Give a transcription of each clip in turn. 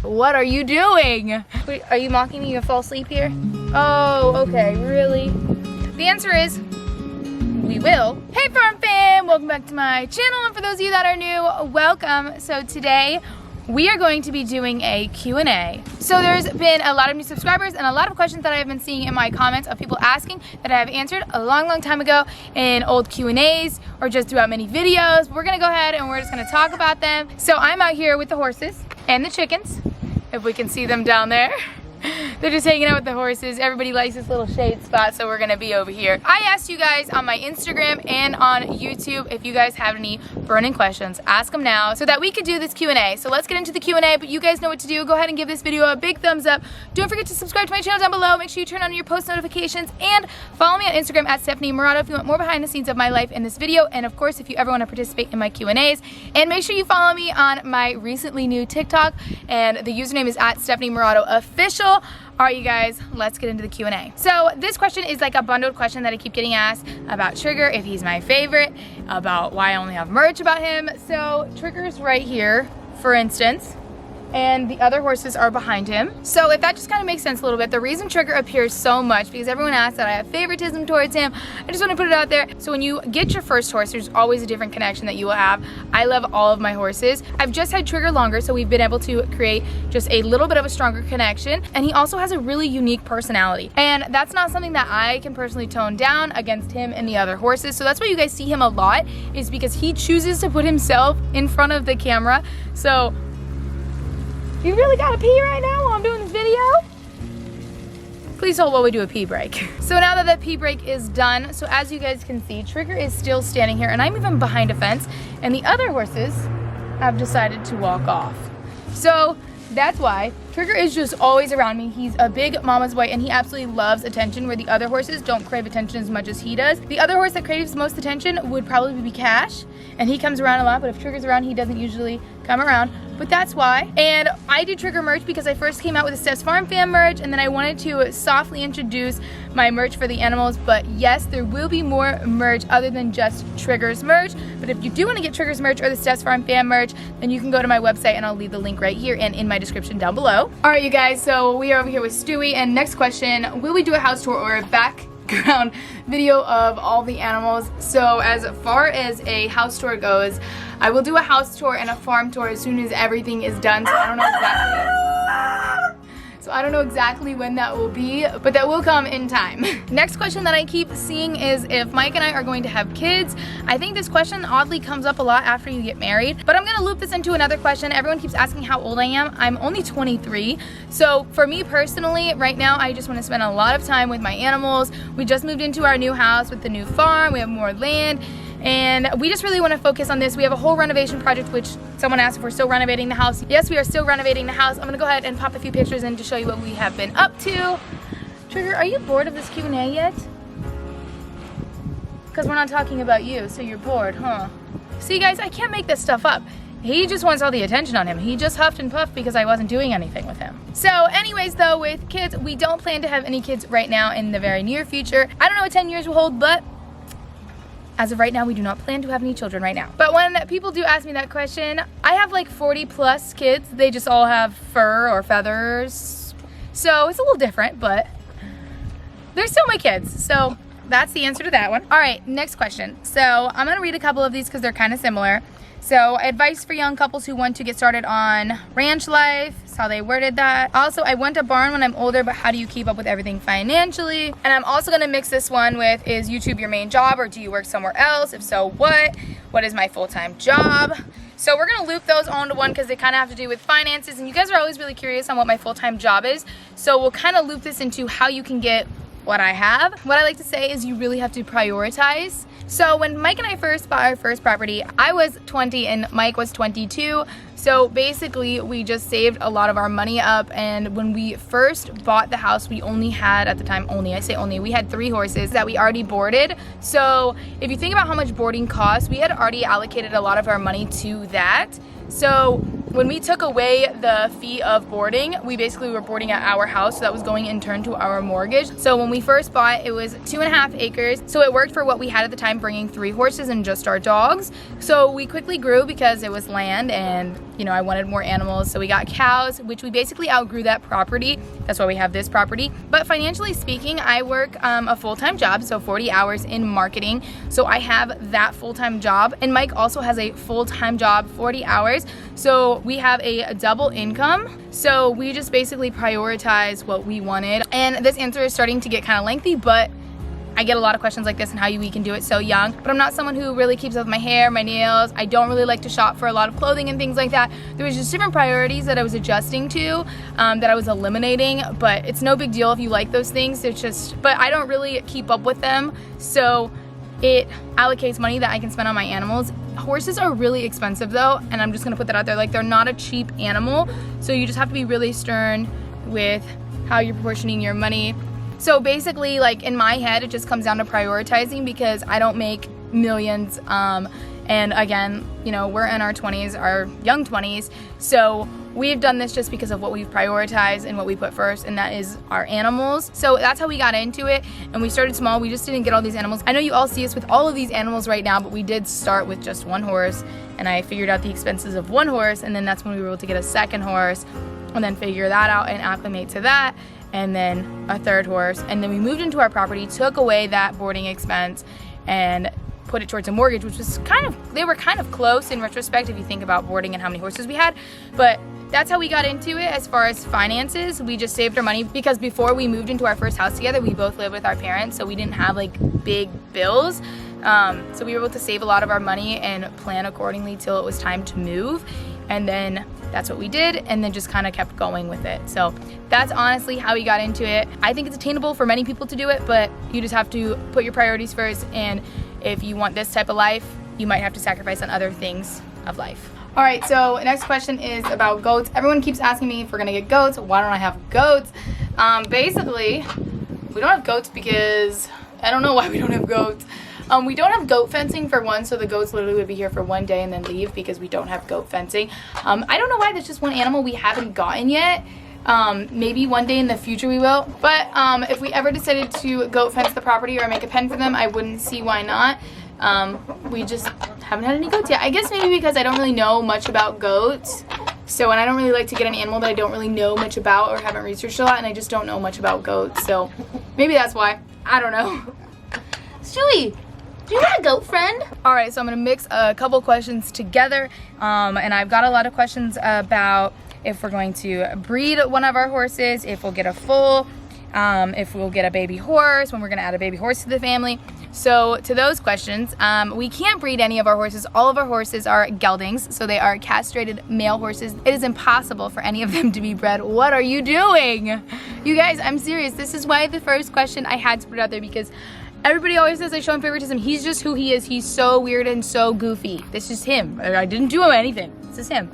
What are you doing? Wait, are you mocking me? You fall asleep here? Oh, okay, really? The answer is, we will. Hey farm fam, welcome back to my channel, and for those of you that are new, welcome. So today, we are going to be doing a Q&A. So there's been a lot of new subscribers and a lot of questions that I have been seeing in my comments of people asking that I have answered a long time ago in old Q&As or just throughout many videos. We're gonna go ahead and we're just gonna talk about them. So I'm out here with the horses and the chickens, if we can see them down there. They're just hanging out with the horses. Everybody likes this little shade spot, so we're gonna be over here. I asked you guys on my Instagram and on YouTube if you guys have any burning questions. Ask them now so that we could do this Q&A. So let's get into the Q&A, but you guys know what to do. Go ahead and give this video a big thumbs up. Don't forget to subscribe to my channel down below. Make sure you turn on your post notifications and follow me on Instagram at Stephanie Murado if you want more behind the scenes of my life in this video. And of course, if you ever want to participate in my Q&As. And make sure you follow me on my recently new TikTok, and the username is at Stephanie Murado Official. All right, you guys, let's get into the Q&A. So this question is like a bundled question that I keep getting asked about Trigger, if he's my favorite, about why I only have merch about him. So Trigger's right here, for instance, and the other horses are behind him. So if that just kind of makes sense a little bit, the reason Trigger appears so much, because everyone asks that I have favoritism towards him, I just want to put it out there. So when you get your first horse, there's always a different connection that you will have. I love all of my horses. I've just had Trigger longer, so we've been able to create just a little bit of a stronger connection. And he also has a really unique personality. And that's not something that I can personally tone down against him and the other horses. So that's why you guys see him a lot, is because he chooses to put himself in front of the camera. So you really gotta pee right now while I'm doing this video? Please hold while we do a pee break. So now that pee break is done, so as you guys can see, Trigger is still standing here, and I'm even behind a fence, and the other horses have decided to walk off. So that's why Trigger is just always around me. He's a big mama's boy, and he absolutely loves attention, where the other horses don't crave attention as much as he does. The other horse that craves most attention would probably be Cash, and he comes around a lot, but if Trigger's around, he doesn't usually come around. But that's why. And I did Trigger merch because I first came out with the Steph's Farm Fam merch, and then I wanted to softly introduce my merch for the animals. But yes, there will be more merch other than just Trigger's merch. But if you do want to get Trigger's merch or the Steph's Farm Fam merch, then you can go to my website, and I'll leave the link right here and in my description down below. All right, you guys, so we are over here with Stewie, and next question, will we do a house tour or a background video of all the animals? So as far as a house tour goes, I will do a house tour and a farm tour as soon as everything is done, so I don't know exactly when that will be, but that will come in time. Next question that I keep seeing is if Mike and I are going to have kids. I think this question oddly comes up a lot after you get married, but I'm gonna loop this into another question. Everyone keeps asking how old I am. I'm only 23. So for me personally, right now, I just wanna spend a lot of time with my animals. We just moved into our new house with the new farm. We have more land, and we just really want to focus on this. We have a whole renovation project, which someone asked if we're still renovating the house. Yes, we are still renovating the house. I'm gonna go ahead and pop a few pictures in to show you what we have been up to. Trigger, are you bored of this Q&A yet? Because we're not talking about you, so you're bored, huh? See guys, I can't make this stuff up. He just wants all the attention on him. He just huffed and puffed because I wasn't doing anything with him. So anyways though, with kids, we don't plan to have any kids right now in the very near future. I don't know what 10 years will hold, but as of right now, we do not plan to have any children right now. But when people do ask me that question, I have like 40 plus kids. They just all have fur or feathers. So it's a little different, but they're still my kids. So that's the answer to that one. All right, next question. So I'm gonna read a couple of these because they're kind of similar. So advice for young couples who want to get started on ranch life, is how they worded that. Also, I want a barn when I'm older, but how do you keep up with everything financially? And I'm also gonna mix this one with, is YouTube your main job or do you work somewhere else? If so, what? What is my full-time job? So we're gonna loop those onto one because they kind of have to do with finances, and you guys are always really curious on what my full-time job is. So we'll kind of loop this into how you can get what I have. What I like to say is you really have to prioritize. So when Mike and I first bought our first property, I was 20 and Mike was 22. So basically we just saved a lot of our money up, and when we first bought the house, we only had, at the time only, I say only, we had 3 horses that we already boarded. So if you think about how much boarding costs, we had already allocated a lot of our money to that. So when we took away the fee of boarding, we basically were boarding at our house, so that was going in turn to our mortgage. So when we first bought, it was 2.5 acres. So it worked for what we had at the time, bringing 3 horses and just our dogs. So we quickly grew because it was land and, you know, I wanted more animals. So we got cows, which we basically outgrew that property. That's why we have this property. But financially speaking, I work a full-time job, so 40 hours in marketing. So I have that full-time job, and Mike also has a full-time job, 40 hours. So we have a double income. So we just basically prioritize what we wanted. And this answer is starting to get kind of lengthy, but I get a lot of questions like this and how we can do it so young. But I'm not someone who really keeps up with my hair, my nails. I don't really like to shop for a lot of clothing and things like that. There was just different priorities that I was adjusting to, that I was eliminating. But it's no big deal if you like those things. It's just, but I don't really keep up with them. So it allocates money that I can spend on my animals. Horses are really expensive though, and I'm just gonna put that out there. Like, they're not a cheap animal. So you just have to be really stern with how you're proportioning your money. So basically, like, in my head, it just comes down to prioritizing because I don't make millions. And again, you know, we're in our 20s, our young 20s. So we've done this just because of what we've prioritized and what we put first, and that is our animals. So that's how we got into it. And we started small. We just didn't get all these animals. I know you all see us with all of these animals right now, but we did start with just 1 horse. And I figured out the expenses of 1 horse. And then that's when we were able to get a 2nd horse and then figure that out and acclimate to that. And then a 3rd horse. And then we moved into our property, took away that boarding expense, and put it towards a mortgage, which was they were kind of close in retrospect if you think about boarding and how many horses we had. But that's how we got into it. As far as finances, we just saved our money because before we moved into our first house together, we both lived with our parents, so we didn't have like big bills. So we were able to save a lot of our money and plan accordingly till it was time to move. And then that's what we did, and then just kind of kept going with it. So that's honestly how we got into it. I think it's attainable for many people to do it, but you just have to put your priorities first. And if you want this type of life, you might have to sacrifice on other things of life. All right, so next question is about goats. Everyone keeps asking me if we're gonna get goats. Why don't I have goats? Basically, we don't have goats because I don't know why we don't have goats. We don't have goat fencing for one, so the goats literally would be here for one day and then leave because we don't have goat fencing. I don't know why there's just one animal we haven't gotten yet. Maybe one day in the future we will. But if we ever decided to goat fence the property or make a pen for them, I wouldn't see why not. We just haven't had any goats yet. I guess maybe because I don't really know much about goats. So, and I don't really like to get an animal that I don't really know much about or haven't researched a lot, and I just don't know much about goats. So maybe that's why. I don't know. Stewie, do you have a goat friend? All right, so I'm gonna mix a couple questions together, and I've got a lot of questions about if we're going to breed one of our horses, if we'll get a foal, if we'll get a baby horse, when we're gonna add a baby horse to the family. So to those questions, we can't breed any of our horses. All of our horses are geldings, so they are castrated male horses. It is impossible for any of them to be bred. What are you doing? You guys, I'm serious. This is why the first question I had to put out there, because everybody always says I show him favoritism. He's just who he is. He's so weird and so goofy. This is him. I didn't do him anything. This is him.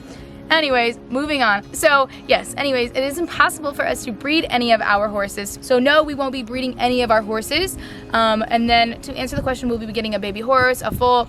Anyways, moving on. So yes, anyways, it is impossible for us to breed any of our horses. So no, we won't be breeding any of our horses. And then to answer the question, we'll be getting a baby horse, a foal.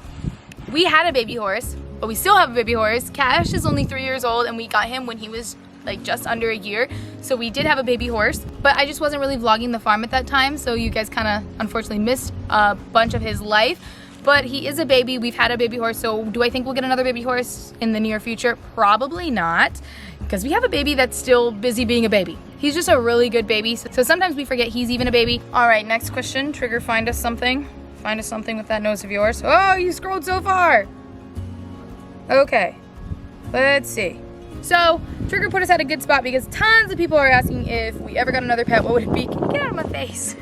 We had a baby horse, but we still have a baby horse. Cash is only 3 years old, and we got him when he was like just under a year. So we did have a baby horse, but I just wasn't really vlogging the farm at that time. So you guys kind of unfortunately missed a bunch of his life. But he is a baby. We've had a baby horse. So do I think we'll get another baby horse in the near future? Probably not, because we have a baby that's still busy being a baby. He's just a really good baby. So sometimes we forget he's even a baby. All right, next question. Trigger, find us something. Find us something with that nose of yours. Oh, you scrolled so far. Okay, let's see. So Trigger put us at a good spot because tons of people are asking if we ever got another pet, what would it be? Can you get out of my face?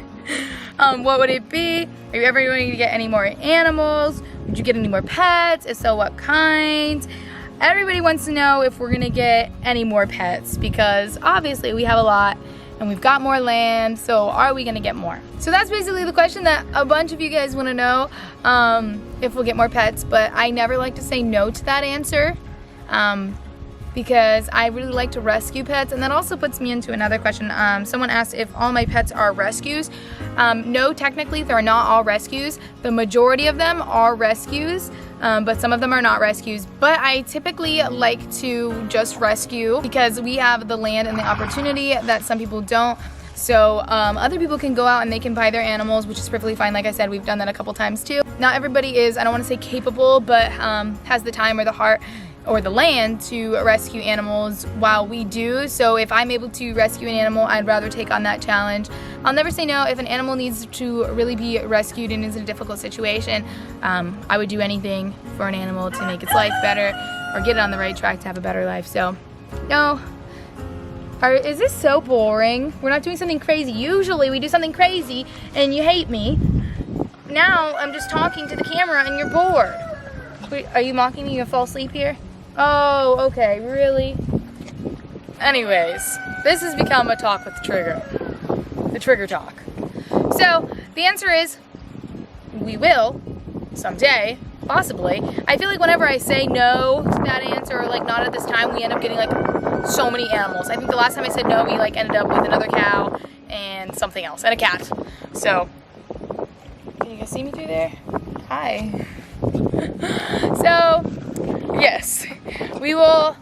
What would it be? Are you ever going to get any more animals? Would you get any more pets? If so, what kind? Everybody wants to know if we're gonna get any more pets because obviously we have a lot and we've got more land, so are we gonna get more? So that's basically the question that a bunch of you guys wanna know, if we'll get more pets, but I never like to say no to that answer. because I really like to rescue pets. And that also puts me into another question. Someone asked if all my pets are rescues. No, technically they're not all rescues. The majority of them are rescues, but some of them are not rescues. But I typically like to just rescue because we have the land and the opportunity that some people don't. So other people can go out and they can buy their animals, which is perfectly fine. Like I said, we've done that a couple times too. Not everybody is, I don't want to say capable, but has the time or the heart or the land to rescue animals while we do. So if I'm able to rescue an animal, I'd rather take on that challenge. I'll never say no. If an animal needs to really be rescued and is in a difficult situation, I would do anything for an animal to make its life better or get it on the right track to have a better life. So no. Is this so boring? We're not doing something crazy. Usually we do something crazy and you hate me. Now I'm just talking to the camera and you're bored. Wait, are you mocking me? You fall asleep here? Oh, okay, really? Anyways, this has become a talk with the trigger. The trigger talk. So the answer is we will someday, possibly. I feel like whenever I say no to that answer or like not at this time, we end up getting like so many animals. I think the last time I said no, we like ended up with another cow and something else and a cat. So, can you guys see me through there? Hi. So, yes, we will,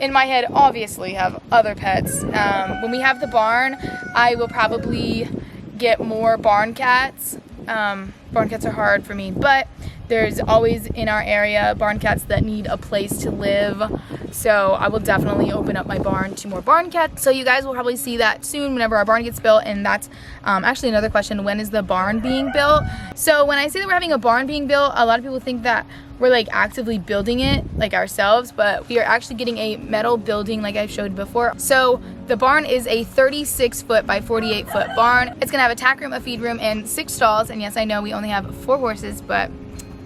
in my head, obviously have other pets. When we have the barn, I will probably get more barn cats. Barn cats are hard for me, but there's always in our area barn cats that need a place to live. So I will definitely open up my barn to more barn cats. So you guys will probably see that soon whenever our barn gets built. And that's actually another question, when is the barn being built? So when I say that we're having a barn being built, a lot of people think that we're like actively building it like ourselves, but we are actually getting a metal building like I've showed before. So the barn is a 36-foot by 48-foot barn. It's gonna have a tack room, a feed room, and 6 stalls. And yes, I know we only have 4 horses, but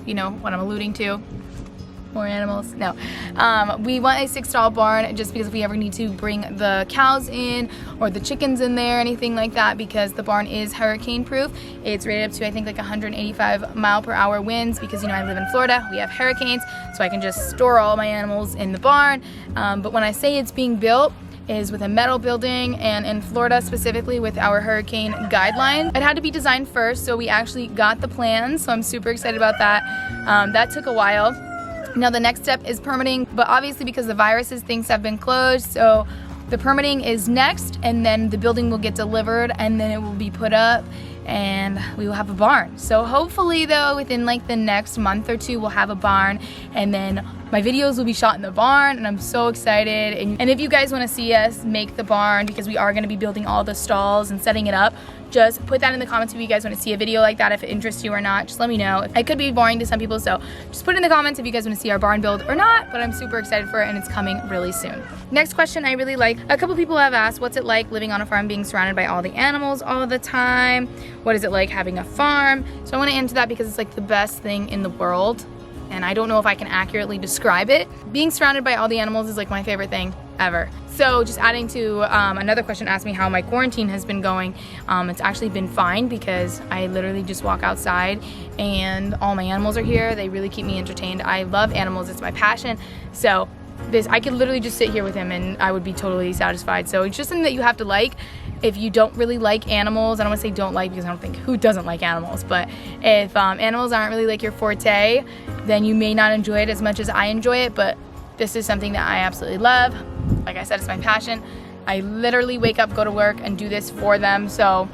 you know what I'm alluding to. More animals? No. We want a 6-stall barn just because if we ever need to bring the cows in or the chickens in there, anything like that, because the barn is hurricane proof. It's rated up to I think like 185 mile per hour winds because you know I live in Florida. We have hurricanes, so I can just store all my animals in the barn. But when I say it's being built, is with a metal building, and in Florida specifically with our hurricane guidelines. It had to be designed first, so we actually got the plans, so I'm super excited about that. That took a while. Now the next step is permitting, but obviously because the viruses, things have been closed, so the permitting is next, and then the building will get delivered, and then it will be put up, and we will have a barn. So hopefully though, within like the next month or 2, we'll have a barn, and then my videos will be shot in the barn, and I'm so excited. And if you guys want to see us make the barn, because we are going to be building all the stalls and setting it up, just put that in the comments if you guys want to see a video like that, if it interests you or not. Just let me know. It could be boring to some people, so just put it in the comments if you guys want to see our barn build or not, but I'm super excited for it, and it's coming really soon. Next question I really like. A couple people have asked, what's it like living on a farm being surrounded by all the animals all the time? What is it like having a farm? So I want to answer that because it's like the best thing in the world, and I don't know if I can accurately describe it. Being surrounded by all the animals is like my favorite thing ever. So just adding to another question asked me how my quarantine has been going. It's actually been fine because I literally just walk outside and all my animals are here. They really keep me entertained. I love animals, it's my passion. So I could literally just sit here with him and I would be totally satisfied. So it's just something that you have to like. If you don't really like animals, I don't want to say don't like because I don't think who doesn't like animals, but if animals aren't really like your forte, then you may not enjoy it as much as I enjoy it, but this is something that I absolutely love. Like I said, it's my passion. I literally wake up, go to work, and do this for them, so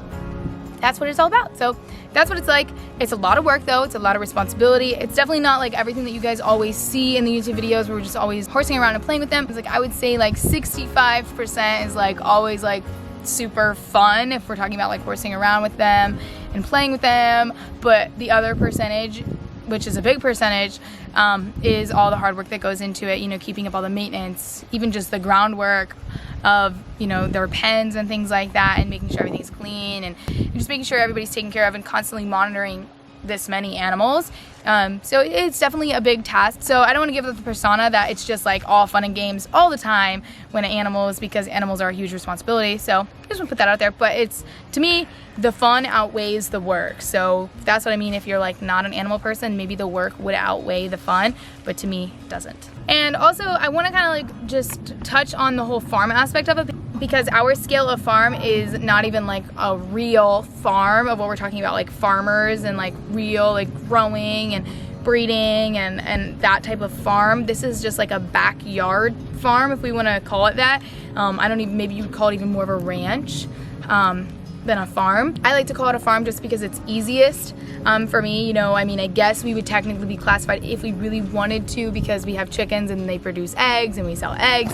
that's what it's all about. So that's what it's like. It's a lot of work though, it's a lot of responsibility. It's definitely not like everything that you guys always see in the YouTube videos where we're just always horsing around and playing with them. It's like I would say like 65% is like always like super fun if we're talking about like horsing around with them and playing with them, but the other percentage, which is a big percentage, is all the hard work that goes into it, you know, keeping up all the maintenance, even just the groundwork of, you know, their pens and things like that, and making sure everything's clean and just making sure everybody's taken care of and constantly monitoring this many animals. So it's definitely a big task. So I don't want to give it the persona that it's just like all fun and games all the time when animals, because animals are a huge responsibility. So I just want to put that out there. But it's, to me, the fun outweighs the work. So that's what I mean. If you're like not an animal person, maybe the work would outweigh the fun, but to me, it doesn't. And also I want to kind of like just touch on the whole farm aspect of it, because our scale of farm is not even like a real farm of what we're talking about, like farmers and like real like growing and breeding and that type of farm. This is just like a backyard farm, if we want to call it that. I don't even, maybe you would call it even more of a ranch than a farm. I like to call it a farm just because it's easiest for me. You know, I mean, I guess we would technically be classified if we really wanted to, because we have chickens and they produce eggs and we sell eggs,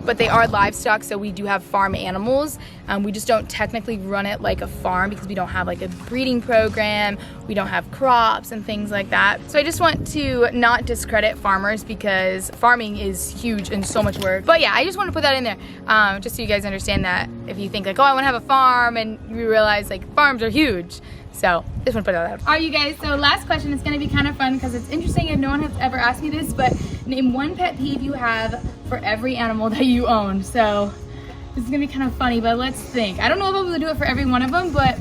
but they are livestock, so we do have farm animals. We just don't technically run it like a farm because we don't have like a breeding program, we don't have crops and things like that. So I just want to not discredit farmers, because farming is huge and so much work. But yeah, I just want to put that in there, just so you guys understand that if you think like, oh, I want to have a farm, and you realize like farms are huge. So just want to put that out. Alright, you guys, so last question is going to be kind of fun because it's interesting and no one has ever asked me this, but name one pet peeve you have for every animal that you own. So this is going to be kind of funny, but let's think. I don't know if I'm able to do it for every one of them, but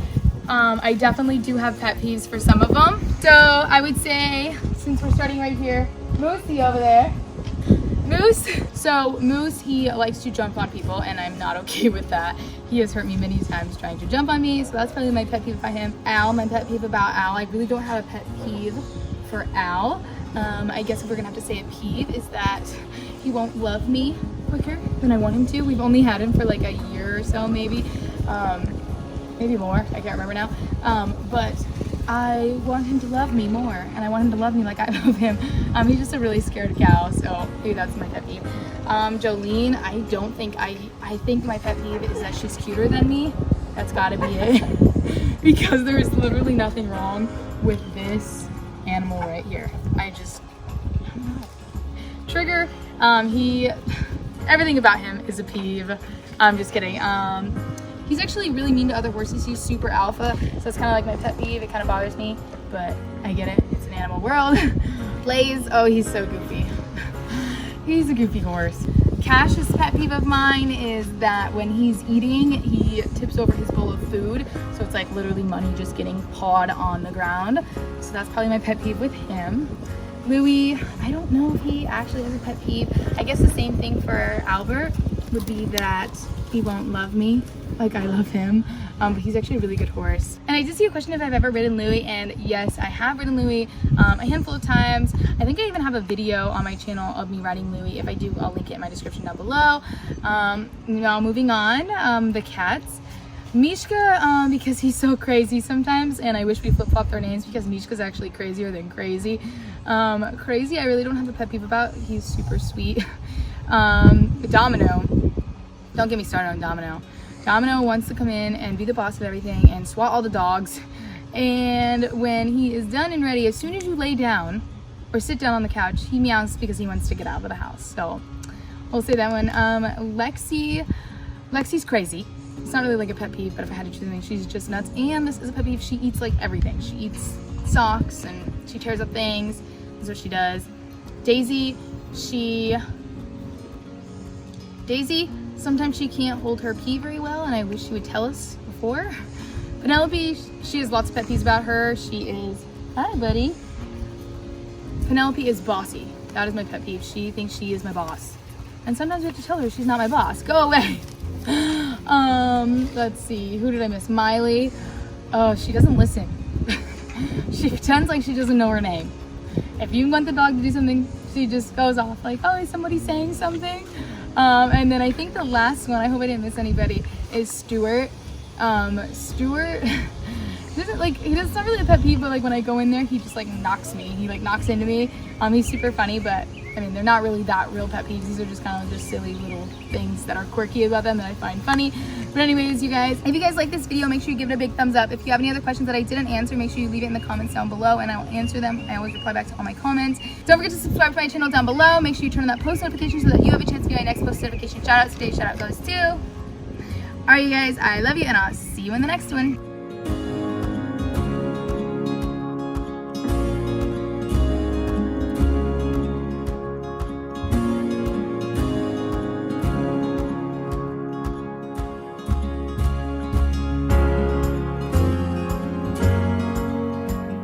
I definitely do have pet peeves for some of them. So I would say, since we're starting right here, Moosey over there. Moose. So Moose, he likes to jump on people, and I'm not okay with that. He has hurt me many times trying to jump on me, so that's probably my pet peeve by him. Al, my pet peeve about Al, I really don't have a pet peeve for Al. I guess if we're gonna have to say a peeve is that he won't love me quicker than I want him to. We've only had him for like a year or so, maybe more, I can't remember now. But I want him to love me more, and I want him to love me like I love him. He's just a really scared cow, so maybe that's my pet peeve. Jolene, I think my pet peeve is that she's cuter than me. That's gotta be it. Because there is literally nothing wrong with this animal right here. I don't know. Trigger, everything about him is a peeve. I'm just kidding. He's actually really mean to other horses. He's super alpha, so it's kind of like my pet peeve. It kind of bothers me, but I get it. It's an animal world. Blaze, oh, he's so goofy. He's a goofy horse. Cash's pet peeve of mine is that when he's eating, he tips over his bowl of food, so it's like literally money just getting pawed on the ground. So that's probably my pet peeve with him. Louis, I don't know if he actually has a pet peeve. I guess the same thing for Albert would be that he won't love me like I love him, but he's actually a really good horse. And I did see a question if I've ever ridden Louis, and yes, I have ridden Louis a handful of times. I think I even have a video on my channel of me riding Louis. If I do, I'll link it in my description down below. Now moving on, the cats. Mishka, because he's so crazy sometimes, and I wish we flip-flopped their names because Mishka's actually crazier than crazy. Crazy, I really don't have a pet peeve about. He's super sweet. Domino, don't get me started on Domino. Domino wants to come in and be the boss of everything and swat all the dogs. And when he is done and ready, as soon as you lay down or sit down on the couch, he meows because he wants to get out of the house. So we'll say that one. Lexi's crazy. It's not really like a pet peeve, but if I had to choose something, she's just nuts. And this is a pet peeve. She eats like everything. She eats socks and she tears up things. That's what she does. Daisy, sometimes she can't hold her pee very well, and I wish she would tell us before. Penelope, she has lots of pet peeves about her. She is, hi buddy. Penelope is bossy. That is my pet peeve. She thinks she is my boss. And sometimes I have to tell her she's not my boss. Go away. Let's see, who did I miss? Miley. Oh, she doesn't listen. She pretends like she doesn't know her name. If you want the dog to do something, she just goes off like, oh, is somebody saying something? And then I think the last one, I hope I didn't miss anybody, is Stuart. Stuart, it's not really a pet peeve, but like when I go in there, he just like knocks me. He like knocks into me. He's super funny, but I mean, they're not really that real pet peeves. These are just kind of just silly little things that are quirky about them that I find funny. But anyways, you guys, if you guys like this video, make sure you give it a big thumbs up. If you have any other questions that I didn't answer, make sure you leave it in the comments down below and I will answer them. I always reply back to all my comments. Don't forget to subscribe to my channel down below. Make sure you turn on that post notification so that you have a chance to get my next post notification shout out. Today's shout out goes to, alright you guys, I love you and I'll see you in the next one.